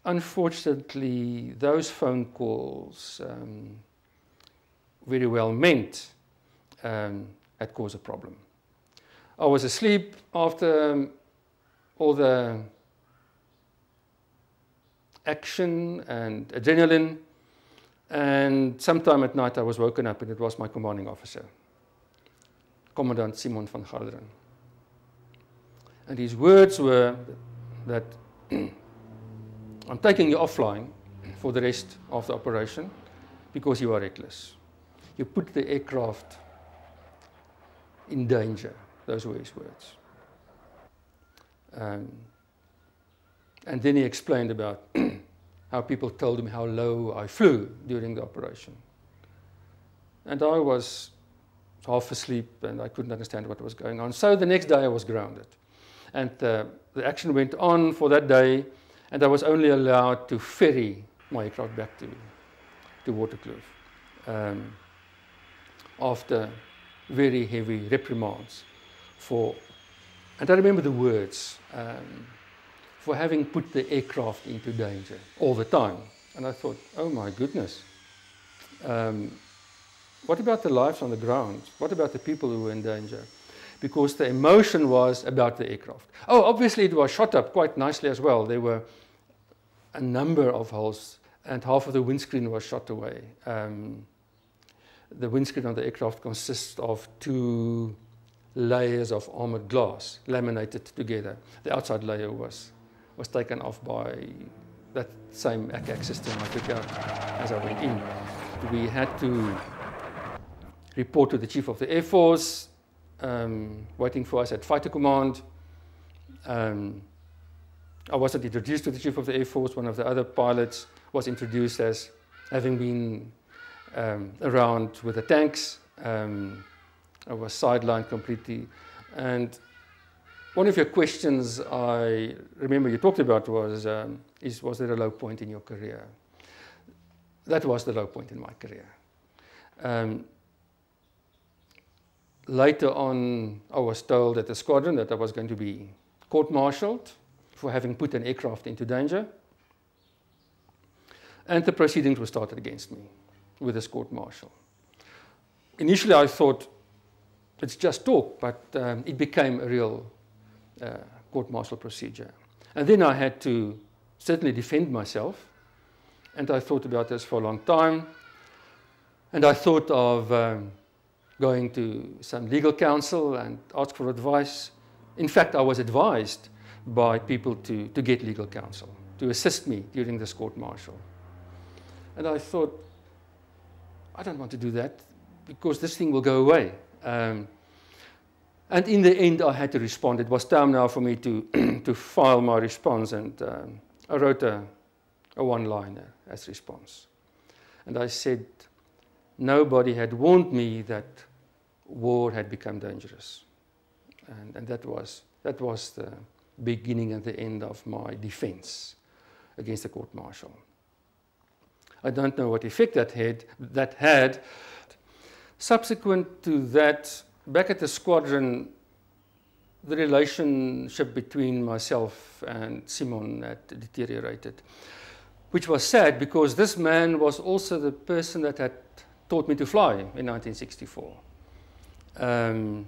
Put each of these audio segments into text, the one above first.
unfortunately, those phone calls, very well meant, had caused a problem. I was asleep after all the action and adrenaline, and sometime at night I was woken up and it was my commanding officer, Commandant Simon van Garderen. And his words were that I'm taking you offline for the rest of the operation because you are reckless. You put the aircraft in danger. Those were his words. And then he explained about how people told him how low I flew during the operation. And I was half asleep and I couldn't understand what was going on. So the next day I was grounded. And the action went on for that day, and I was only allowed to ferry my aircraft back to Waterkloof after very heavy reprimands and I remember the words, for having put the aircraft into danger all the time. And I thought, oh my goodness, what about the lives on the ground? What about the people who were in danger? Because the emotion was about the aircraft. Oh, obviously it was shot up quite nicely as well. There were a number of holes and half of the windscreen was shot away. The windscreen on the aircraft consists of 2 layers of armored glass laminated together. The outside layer was taken off by that same ACAC system I took out as I went in. We had to report to the Chief of the Air Force, waiting for us at Fighter Command. I wasn't introduced to the Chief of the Air Force. One of the other pilots was introduced as having been around with the tanks. I was sidelined completely. And one of your questions I remember you talked about was there a low point in your career? That was the low point in my career. Later on, I was told at the squadron that I was going to be court-martialed for having put an aircraft into danger. And the proceedings were started against me with this court-martial. Initially, I thought it's just talk, but it became a real court-martial procedure. And then I had to certainly defend myself. And I thought about this for a long time. And I thought of going to some legal counsel and ask for advice. In fact, I was advised by people to get legal counsel, to assist me during this court-martial. And I thought, I don't want to do that because this thing will go away. And in the end, I had to respond. It was time now for me to, to file my response, and I wrote a one-liner as response. And I said, nobody had warned me that war had become dangerous. And that was the beginning and the end of my defense against the court-martial. I don't know what effect that had. Subsequent to that, back at the squadron, the relationship between myself and Simon had deteriorated, which was sad because this man was also the person that had taught me to fly in 1964. And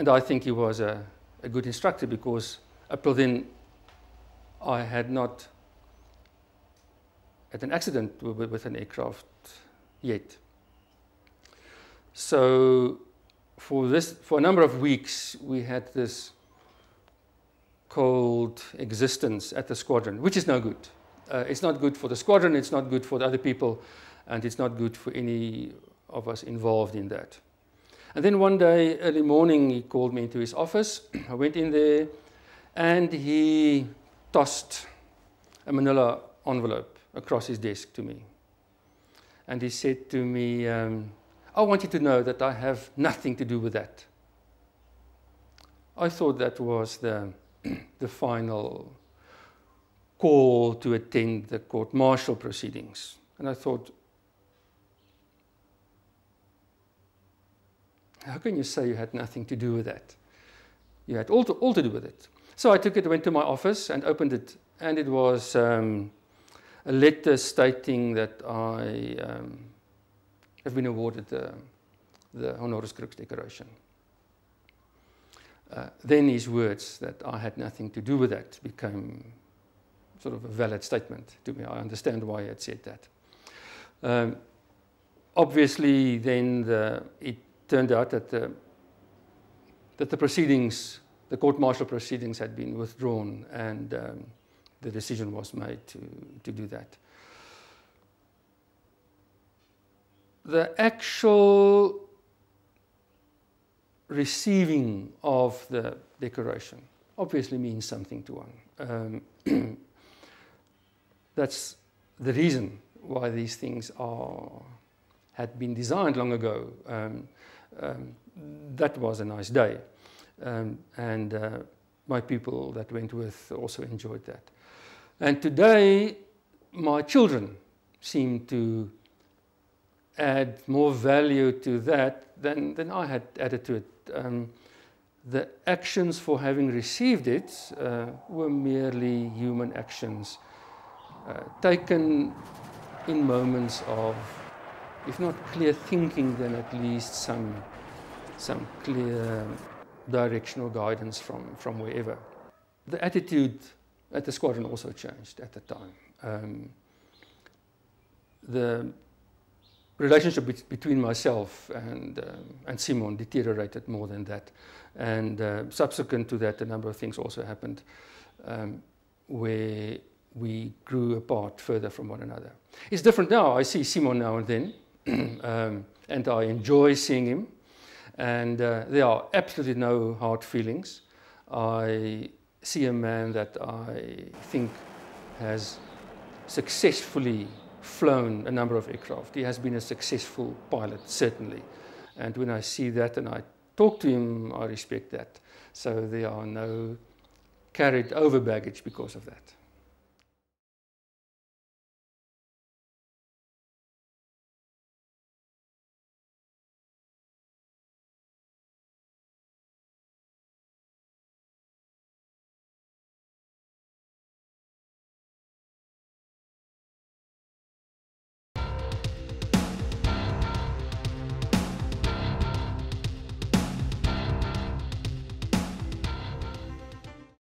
I think he was a good instructor because up till then I had not had an accident with an aircraft yet. So for a number of weeks we had this cold existence at the squadron, which is no good. It's not good for the squadron, it's not good for the other people, and it's not good for any of us involved in that. And then one day, early morning, he called me into his office. I went in there, and he tossed a manila envelope across his desk to me. And he said to me, I want you to know that I have nothing to do with that. I thought that was the final call to attend the court-martial proceedings. And I thought, how can you say you had nothing to do with that? You had all to do with it. So I took it, went to my office and opened it, and it was a letter stating that I have been awarded the Honoris Crux decoration. Then his words that I had nothing to do with that became sort of a valid statement to me. I understand why he had said that. Obviously, then it turned out that the proceedings, the court-martial proceedings, had been withdrawn, and the decision was made to do that. The actual receiving of the decoration obviously means something to one. That's the reason why these things had been designed long ago. That was a nice day, and my people that went with also enjoyed that. And today, my children seem to add more value to that than I had added to it. The actions for having received it were merely human actions, taken in moments of, if not clear thinking, then at least some clear direction or guidance from wherever. The attitude at the squadron also changed at the time. The relationship between myself and Simon deteriorated more than that. And subsequent to that, a number of things also happened where we grew apart further from one another. It's different now. I see Simon now and then, and I enjoy seeing him. And there are absolutely no hard feelings. I see a man that I think has successfully flown a number of aircraft. He has been a successful pilot, certainly. And when I see that and I talk to him, I respect that. So there are no carried over baggage because of that.